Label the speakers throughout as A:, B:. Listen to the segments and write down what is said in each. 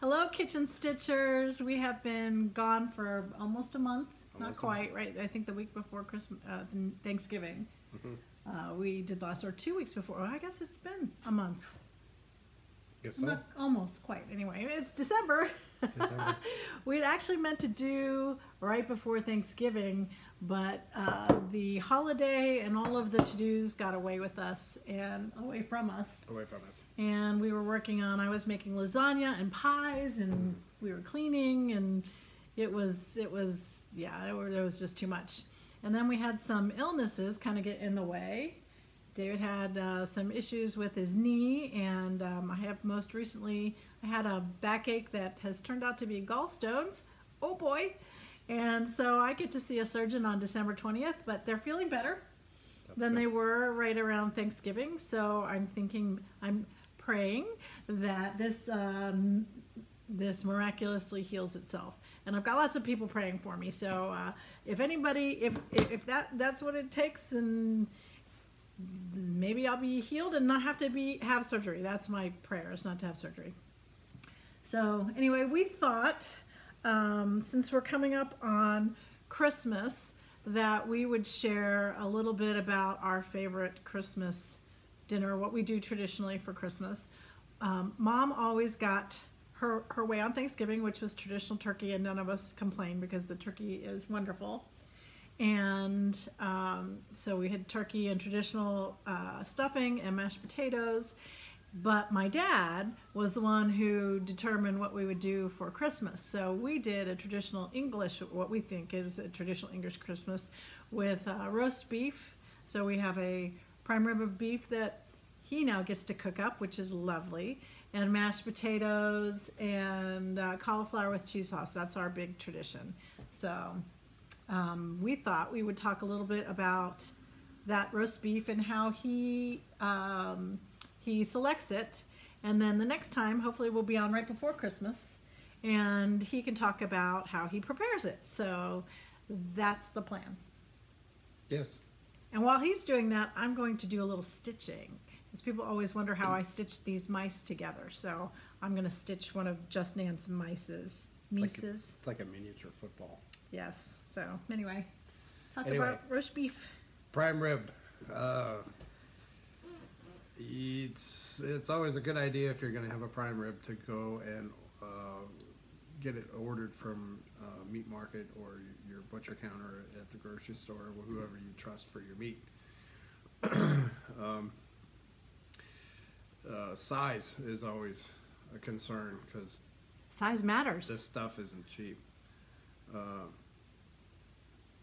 A: Hello, Kitchen Stitchers. We have been gone for almost a month. Not quite, right? I think the week before Christmas, Thanksgiving. We did last, or 2 weeks before. Well, I guess it's been a month.
B: Guess so.
A: Not almost quite. Anyway, it's December. We'd actually meant to do right before Thanksgiving, but the holiday and all of the to-dos got away with us and away from us. And we were working on, I was making lasagna and pies, and we were cleaning, and it was just too much. And then we had some illnesses kind of get in the way. David had some issues with his knee, and I had a backache that has turned out to be gallstones. Oh boy. And so I get to see a surgeon on December 20th, but they're feeling better than they were right around Thanksgiving. So I'm praying that this miraculously heals itself. And I've got lots of people praying for me. So if anybody, if that's what it takes, and maybe I'll be healed and not have to have surgery. That's my prayer, is not to have surgery. So anyway, we thought, since we're coming up on Christmas, that we would share a little bit about our favorite Christmas dinner, what we do traditionally for Christmas. Mom always got her way on Thanksgiving, which was traditional turkey, and none of us complained because the turkey is wonderful. And so we had turkey and traditional stuffing and mashed potatoes. But my dad was the one who determined what we would do for Christmas. So we did a traditional English, what we think is a traditional English Christmas, with roast beef. So we have a prime rib of beef that he now gets to cook up, which is lovely, and mashed potatoes and cauliflower with cheese sauce. That's our big tradition. So we thought we would talk a little bit about that roast beef and how he selects it, and then the next time hopefully we'll be on right before Christmas, and he can talk about how he prepares it. So that's the plan.
B: Yes.
A: And while he's doing that, I'm going to do a little stitching, because people always wonder how I stitch these mice together. So I'm going to stitch one of Just Nan's mices.
B: It's like a miniature football.
A: Yes. So anyway, about roast beef.
B: Prime rib. It's always a good idea, if you're going to have a prime rib, to go and get it ordered from meat market or your butcher counter at the grocery store, or whoever you trust for your meat. Size is always a concern, because
A: size matters.
B: This stuff isn't cheap.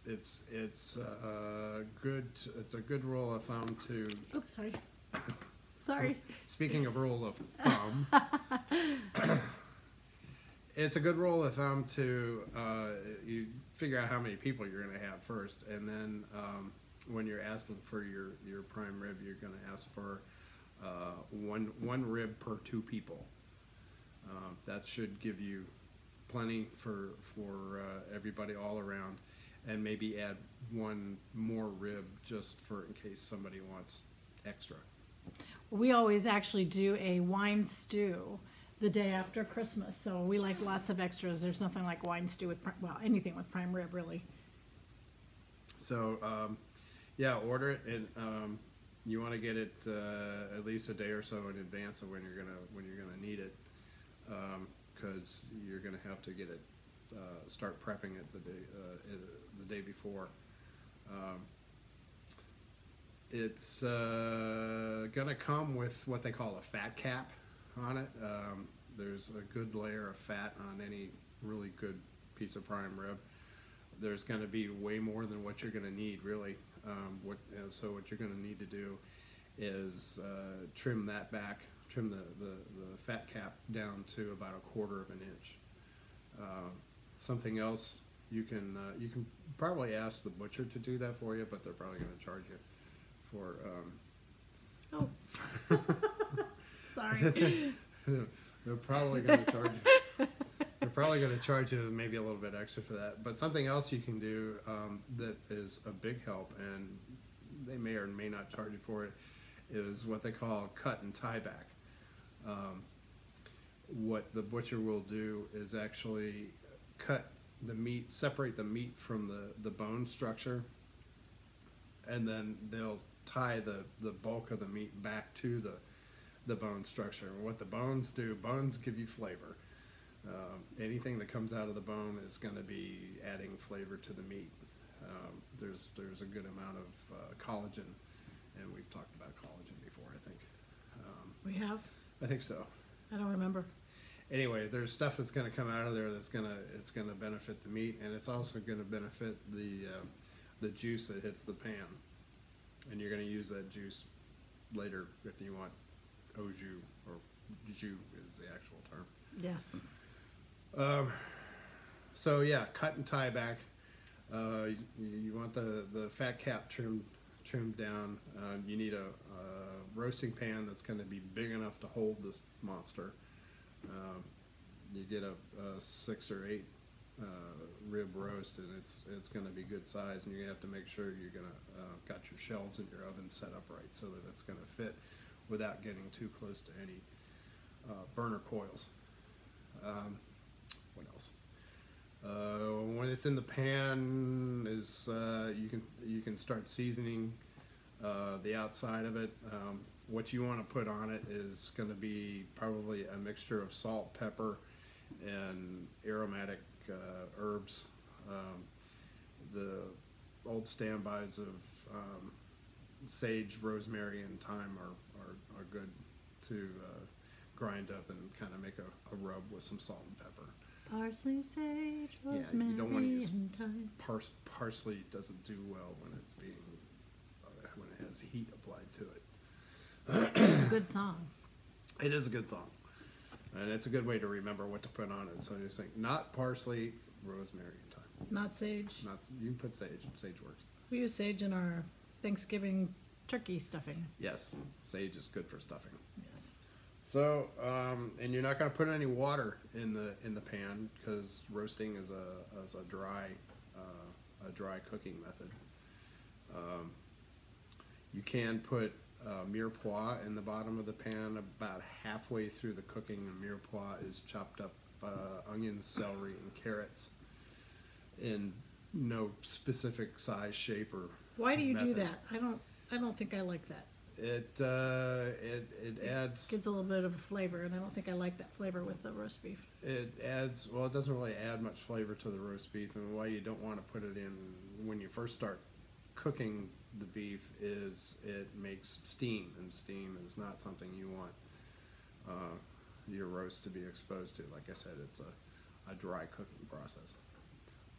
B: It's a good rule of thumb to.
A: Oops, sorry. Sorry.
B: Speaking of rule of thumb, it's a good rule of thumb to you figure out how many people you're going to have first, and then when you're asking for your prime rib, you're going to ask for one rib per 2 people. That should give you plenty for everybody all around, and maybe add one more rib just for in case somebody wants extra.
A: We always actually do a wine stew the day after Christmas, so we like lots of extras. There's nothing like wine stew with, anything with prime rib, really. So, yeah, order it, and you want to get it at least a day or so in advance of when you're gonna need it, because you're gonna have to get it, start prepping it the day before. It's gonna come with what they call a fat cap on it. There's a good layer of fat on any really good piece of prime rib. There's gonna be way more than what you're gonna need, really. So what you're gonna need to do is trim that back, trim the fat cap down to about 1/4 of an inch. Something else, you can probably ask the butcher to do that for you, but they're probably gonna charge you for oh. Sorry.
B: They're probably going to charge you. They're probably going to charge you maybe a little bit extra for that. But something else you can do that is a big help, and they may or may not charge you for it, is what they call cut and tie back. what the butcher will do is actually cut the meat, separate the meat from the bone structure, and then they'll tie the bulk of the meat back to the bone structure. And what the bones do, bones give you flavor. Anything that comes out of the bone is going to be adding flavor to the meat. There's a good amount of collagen, and we've talked about collagen before, I think.
A: We have?
B: I think so.
A: I don't remember.
B: Anyway, there's stuff that's going to come out of there that's it's going to benefit the meat, and it's also going to benefit the juice that hits the pan. And you're going to use that juice later if you want au jus, or jus is the actual term.
A: Yes.
B: So yeah, cut and tie back. You want the fat cap trimmed down. You need a roasting pan that's going to be big enough to hold this monster. You get a 6 or 8 rib roast, and it's going to be good size, and you're going to have to make sure you're going to got your shelves in your oven set up right so that it's going to fit without getting too close to any burner coils. What else? When it's in the pan, you can start seasoning the outside of it. What you want to put on it is going to be probably a mixture of salt, pepper, and aromatic herbs. The old standbys of sage, rosemary, and thyme are good to grind up and kind of make a rub with some salt and pepper.
A: Parsley, sage, rosemary,
B: you don't want to use
A: and thyme.
B: parsley. Doesn't do well when it's being when it has heat applied to it.
A: It's a good song.
B: It is a good song, and it's a good way to remember what to put on it. So you think not parsley, rosemary, and thyme.
A: Not sage.
B: You can put sage. Sage works.
A: We use sage in our Thanksgiving turkey stuffing.
B: Yes, sage is good for stuffing.
A: Yes.
B: So, and you're not going to put any water in the pan because roasting is a dry cooking method. You can put mirepoix in the bottom of the pan. About halfway through the cooking, the mirepoix is chopped up onions, celery, and carrots in no specific size, shape, or
A: Why do you
B: method.
A: do that? I don't think I like that.
B: It adds.
A: It gives a little bit of a flavor, and I don't think I like that flavor with the roast beef.
B: It adds. Well, it doesn't really add much flavor to the roast beef, and why you don't want to put it in when you first start cooking the beef is it makes steam, and steam is not something you want your roast to be exposed to. Like I said, it's a dry cooking process.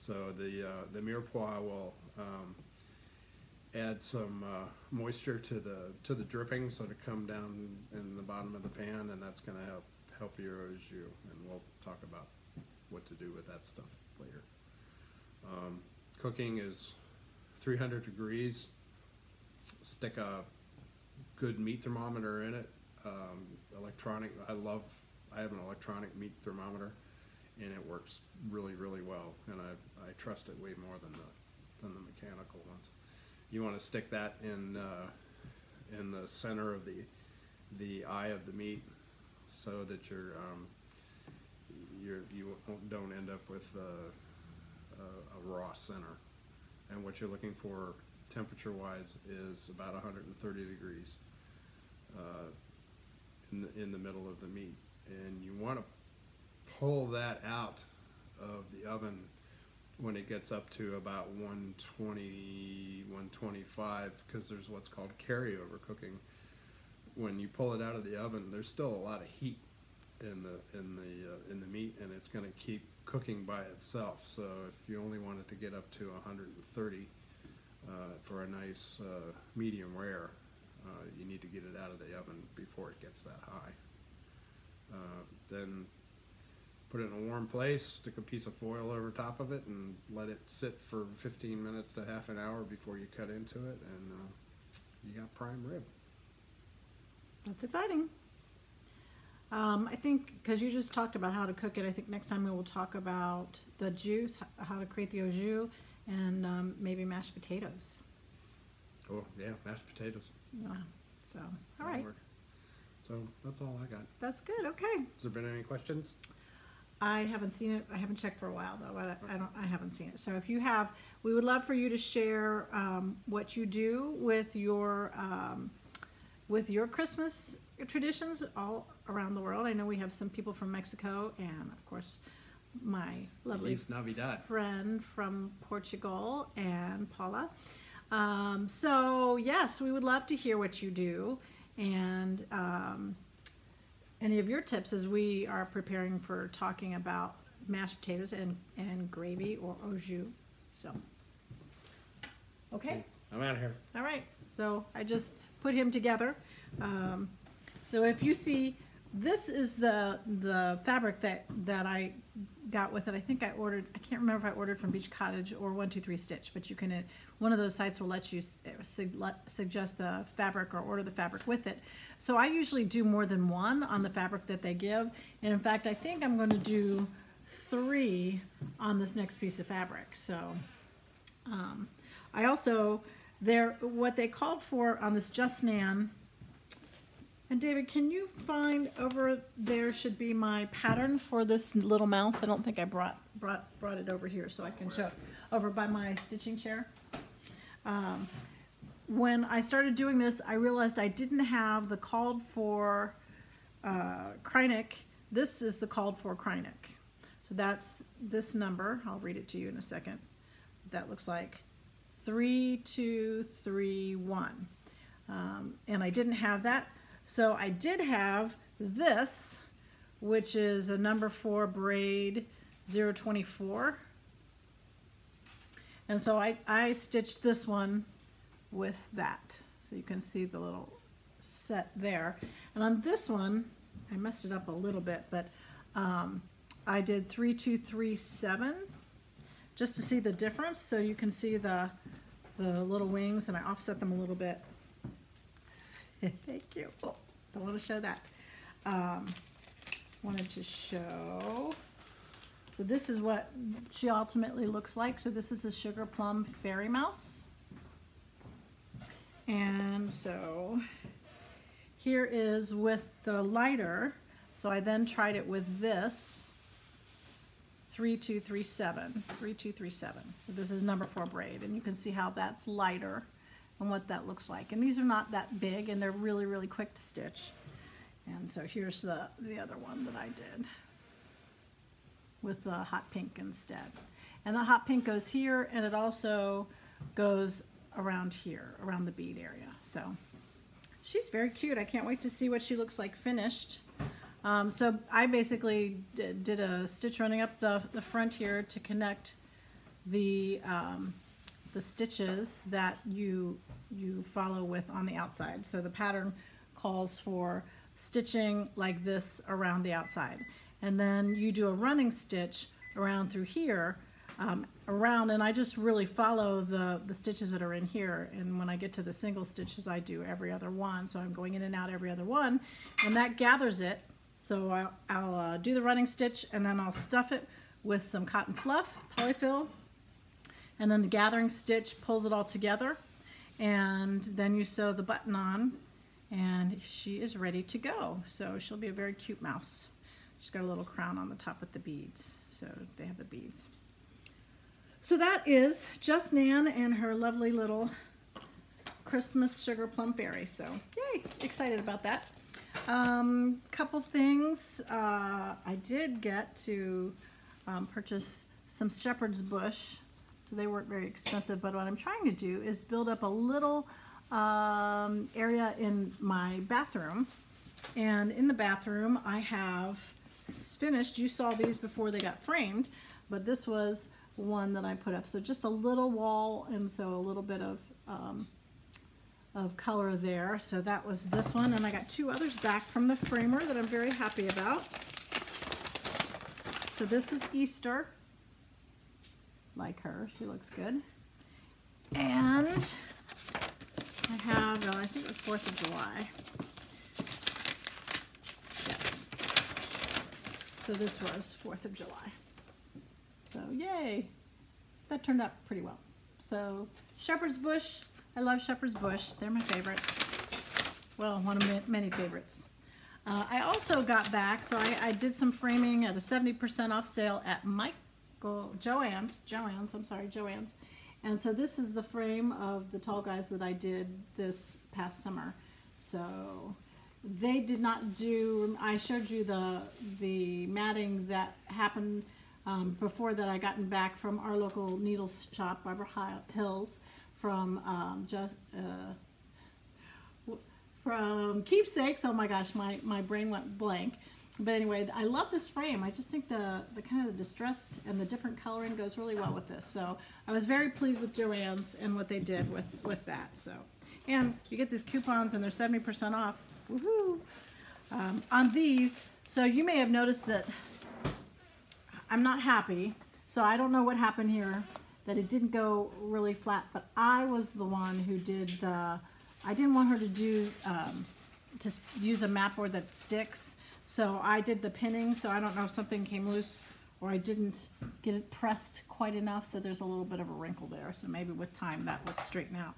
B: So the mirepoix will add some moisture to the dripping, so to come down in the bottom of the pan, and that's going to help your au jus, and we'll talk about what to do with that stuff later. Cooking is 300 degrees. Stick a good meat thermometer in it. Electronic. I have an electronic meat thermometer, and it works really, really well, and I trust it way more than the mechanical ones. You want to stick that in the center of the eye of the meat, so that you don't end up with a raw center. And what you're looking for temperature-wise is about 130 degrees in the middle of the meat, and you want to pull that out of the oven when it gets up to about 120, 125, because there's what's called carryover cooking. When you pull it out of the oven, there's still a lot of heat in the meat, and it's going to keep cooking by itself. So if you only want it to get up to 130 for a nice medium rare, you need to get it out of the oven before it gets that high. Then put it in a warm place, stick a piece of foil over top of it, and let it sit for 15 minutes to half an hour before you cut into it, and you got prime rib.
A: That's exciting. I think, because you just talked about how to cook it, I think next time we will talk about the juice, how to create the au jus, and maybe mashed potatoes.
B: Oh, yeah, mashed potatoes.
A: Yeah. So, all
B: That'll
A: right.
B: work. So that's all I got.
A: That's good. Okay.
B: Has there been any questions?
A: I haven't seen it. I haven't checked for a while though. I haven't seen it. So if you have, we would love for you to share what you do with your Christmas traditions all around the world. I know we have some people from Mexico, and of course my lovely friend from Portugal, and Paula. So yes, we would love to hear what you do, and any of your tips as we are preparing for talking about mashed potatoes and gravy or au jus. So, okay.
B: I'm out of here.
A: All right. So I just put him together. So if you see, this is the fabric that I got with it. I think I ordered, I can't remember if I ordered from Beach Cottage or 123 Stitch, but you can, one of those sites will let you suggest the fabric or order the fabric with it. So I usually do more than one on the fabric that they give. And in fact, I think I'm going to do 3 on this next piece of fabric. So I also, what they called for on this Just Nan, and David, can you find over there should be my pattern for this little mouse? I don't think I brought it over here so I can show it over by my stitching chair. When I started doing this, I realized I didn't have the called for Krynick. This is the called for Krynick. So that's this number. I'll read it to you in a second. That looks like 3231. And I didn't have that. So I did have this, which is a number 4 braid 024. And so I stitched this one with that. So you can see the little set there. And on this one, I messed it up a little bit, but I did 3237 just to see the difference. So you can see the little wings, and I offset them a little bit. Thank you. Oh, don't want to show that. Wanted to show. So this is what she ultimately looks like. So this is a Sugarplum fairy mouse. And so here is with the lighter. So I then tried it with this 3237. 3237. So this is number 4 braid, and you can see how that's lighter and what that looks like. And these are not that big, and they're really, really quick to stitch. And so here's the other one that I did with the hot pink instead. And the hot pink goes here, and it also goes around here, around the bead area. So she's very cute. I can't wait to see what she looks like finished. So I basically did a stitch running up the front here to connect the stitches that you follow with on the outside. So the pattern calls for stitching like this around the outside, and then you do a running stitch around through here, around, and I just really follow the stitches that are in here. And when I get to the single stitches, I do every other one. So I'm going in and out every other one, and that gathers it. So I'll do the running stitch, and then I'll stuff it with some cotton fluff, polyfill, and then the gathering stitch pulls it all together, and then you sew the button on, and she is ready to go. So she'll be a very cute mouse. She's got a little crown on the top with the beads, so they have the beads. So that is Just Nan and her lovely little Christmas Sugarplum fairy. So yay, excited about that. Couple things. I did get to purchase some shepherd's bush. So they weren't very expensive, but what I'm trying to do is build up a little area in my bathroom. And in the bathroom I have finished, you saw these before they got framed, but this was one that I put up. So just a little wall, and so a little bit of color there. So that was this one, and I got 2 others back from the framer that I'm very happy about. So this is Easter. Like her, she looks good. And I have, I think it was 4th of July. Yes. So this was 4th of July. So yay, that turned out pretty well. So shepherd's bush, I love shepherd's bush. They're my favorite. Well, one of many favorites. I also got back, so I did some framing at a 70% off sale at Joann's. And so this is the frame of the tall guys that I did this past summer. So they did not do, I showed you the matting that happened before that I gotten back from our local needle shop, Barbara Hills, from Keepsakes. Oh my gosh, my brain went blank. But anyway, I love this frame. I just think the kind of distressed and the different coloring goes really well with this. So I was very pleased with Joann's and what they did with that. So, and you get these coupons and they're 70% off. Woohoo! On these, so you may have noticed that I'm not happy. So I don't know what happened here, that it didn't go really flat, but I was the one who did I didn't want her to do, to use a mat board that sticks. So I did the pinning, so I don't know if something came loose or I didn't get it pressed quite enough, so there's a little bit of a wrinkle there. So maybe with time that will straighten out.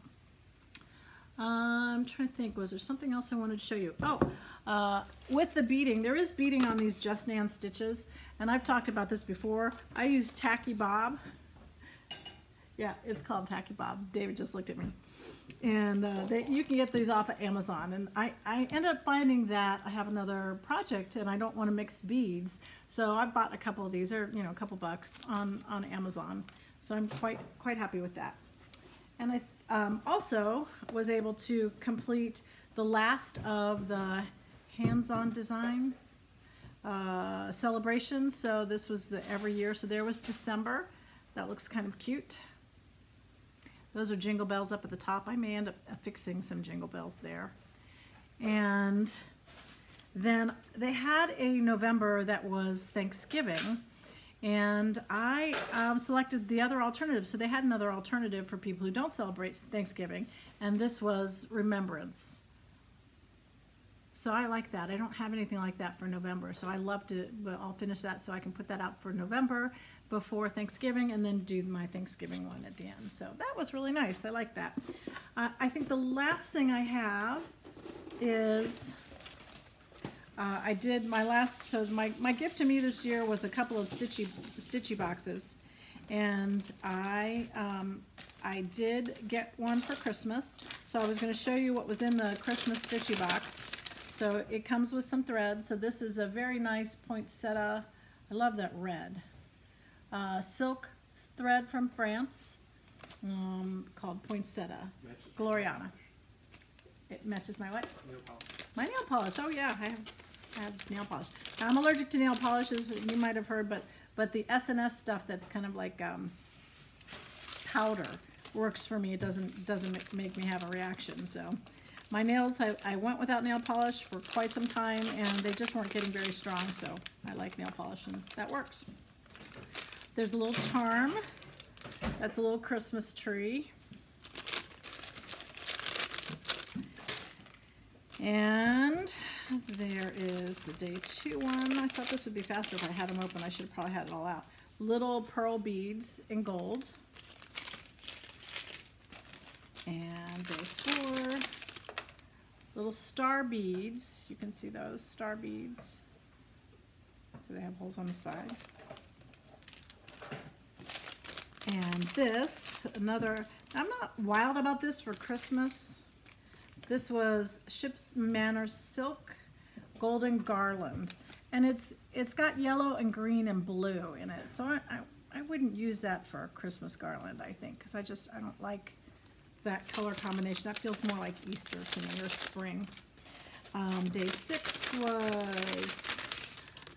A: I'm trying to think, was there something else I wanted to show you? Oh, with the beading, there is beading on these Just Nan stitches, and I've talked about this before. I use Tacky Bob. Yeah, it's called Tacky Bob. David just looked at me. And you can get these off of Amazon. And I ended up finding that I have another project and I don't want to mix beads. So I bought a couple of these. They're, you know, a couple bucks on Amazon. So I'm quite happy with that. And I also was able to complete the last of the hands-on design celebrations. So this was the every year. So there was December. That looks kind of cute. Those are jingle bells up at the top. I may end up affixing some jingle bells there. And then they had a November that was Thanksgiving, and I selected the other alternative. So they had another alternative for people who don't celebrate Thanksgiving, and this was Remembrance. So I like that. I don't have anything like that for November, so I love to, but I'll finish that so I can put that out for November before Thanksgiving and then do my Thanksgiving one at the end. So that was really nice. I like that. I think the last thing I have is I did my last, so my gift to me this year was a couple of stitchy boxes, and I did get one for Christmas. So I was going to show you what was in the Christmas stitchy box. So it comes with some thread. So this is a very nice poinsettia. I love that red. Silk thread from France called Poinsettia Gloriana. It matches my what?
B: Nail polish.
A: My nail polish. Oh yeah, I have nail polish. Now, I'm allergic to nail polishes, you might have heard, but the SNS stuff that's kind of like powder works for me. It doesn't make me have a reaction. So my nails, I went without nail polish for quite some time, and they just weren't getting very strong. So I like nail polish, and that works. There's a little charm. That's a little Christmas tree. And there is the day 2 one. I thought this would be faster if I had them open. I should have probably had it all out. Little pearl beads in gold. And day 4. Little star beads. You can see those star beads. So they have holes on the side. And this, another, I'm not wild about this for Christmas. This was Ship's Manor Silk Golden Garland. And it's got yellow and green and blue in it. So I wouldn't use that for a Christmas garland, I think, because I don't like that color combination. That feels more like Easter to me, or spring. Day 6 was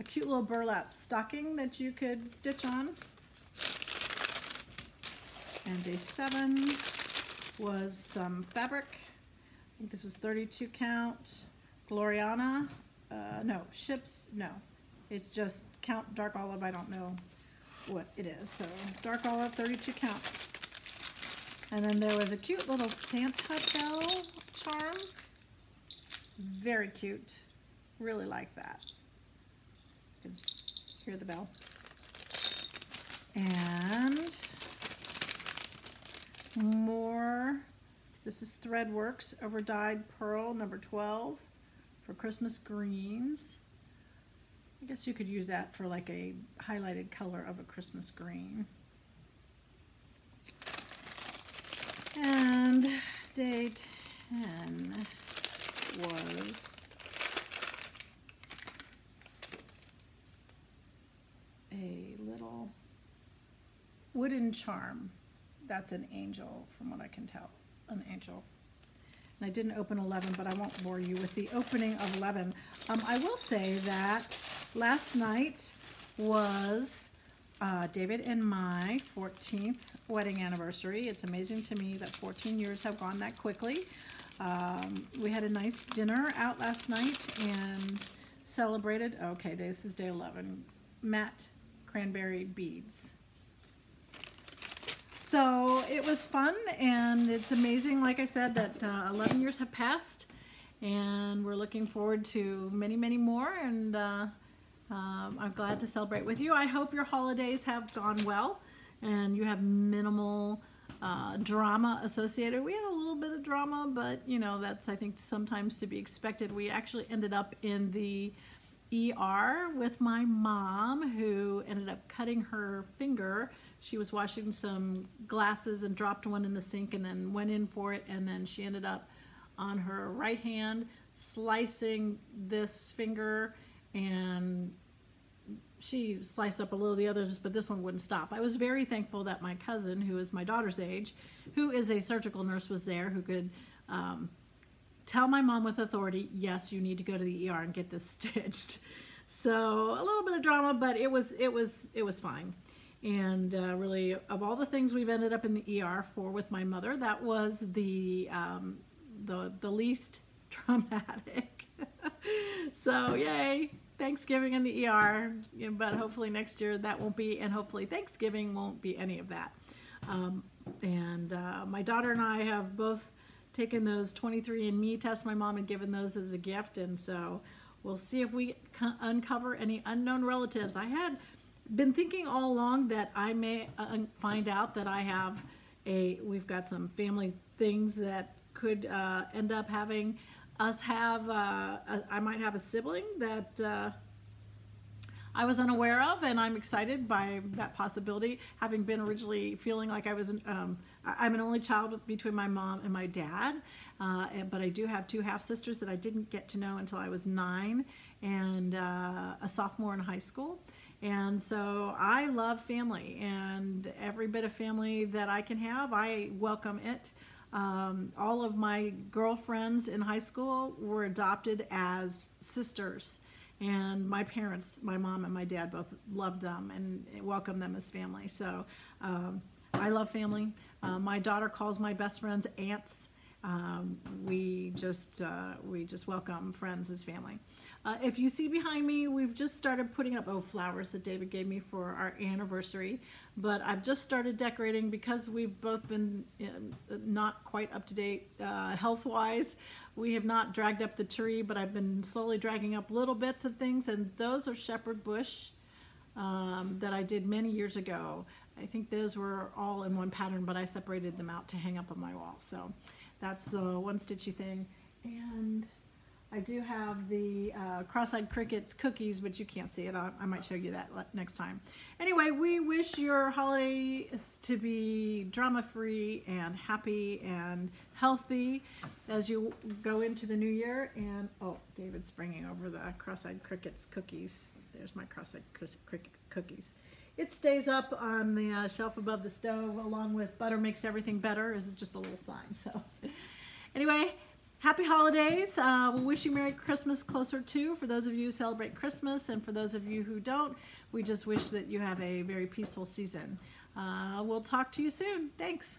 A: a cute little burlap stocking that you could stitch on. And day 7 was some fabric. I think this was 32 count. Gloriana. No, it's just count dark olive. I don't know what it is. So dark olive, 32 count. And then there was a cute little Santa bell charm. Very cute. Really like that. You can hear the bell. And more. This is Threadworks Overdyed Pearl number 12 for Christmas greens. I guess you could use that for like a highlighted color of a Christmas green. And day 10 was a little wooden charm. That's an angel, from what I can tell, an angel. And I didn't open 11, but I won't bore you with the opening of 11. I will say that last night was David and my 14th wedding anniversary. It's amazing to me that 14 years have gone that quickly. We had a nice dinner out last night and celebrated. Okay, this is day 11. Matte cranberry beads. So it was fun, and it's amazing, like I said, that 11 years have passed, and we're looking forward to many, many more, and I'm glad to celebrate with you. I hope your holidays have gone well, and you have minimal drama associated. We had a little bit of drama, but you know, that's, I think, sometimes to be expected. We actually ended up in the ER with my mom, who ended up cutting her finger. She was washing some glasses and dropped one in the sink and then went in for it, and then she ended up on her right hand slicing this finger, and she sliced up a little of the others, but this one wouldn't stop. I was very thankful that my cousin, who is my daughter's age, who is a surgical nurse, was there, who could tell my mom with authority, yes, you need to go to the ER and get this stitched. So a little bit of drama, but it was fine. And really, of all the things we've ended up in the ER for with my mother, that was the least traumatic. So yay, Thanksgiving in the ER, but hopefully next year that won't be, and hopefully Thanksgiving won't be any of that. My daughter and I have both taken those 23andMe tests. My mom had given those as a gift, and so we'll see if we uncover any unknown relatives. I had been thinking all along that I may find out that we've got some family things that could end up having us have, I might have a sibling that I was unaware of, and I'm excited by that possibility, having been originally feeling like I was, I'm an only child between my mom and my dad, but I do have two half-sisters that I didn't get to know until I was 9 and a sophomore in high school. And so I love family, and every bit of family that I can have, I welcome it. All of my girlfriends in high school were adopted as sisters, and my parents, my mom and my dad, both loved them and welcomed them as family. So I love family. My daughter calls my best friends aunts. We just welcome friends as family. If you see behind me, we've just started putting up flowers that David gave me for our anniversary, but I've just started decorating because we've both been not quite up to date health-wise. We have not dragged up the tree, but I've been slowly dragging up little bits of things, and those are shepherd bush that I did many years ago. I think those were all in one pattern, but I separated them out to hang up on my wall. So that's the one stitchy thing. And I do have the cross-eyed crickets cookies, but you can't see it. I might show you that next time. Anyway, we wish your holidays to be drama-free and happy and healthy as you go into the new year. And, oh, David's bringing over the cross-eyed crickets cookies. There's my cross-eyed cricket cookies. It stays up on the shelf above the stove, along with butter makes everything better. Is just a little sign. So anyway, happy holidays. We wish you Merry Christmas closer to, for those of you who celebrate Christmas, and for those of you who don't, we just wish that you have a very peaceful season. We'll talk to you soon. Thanks.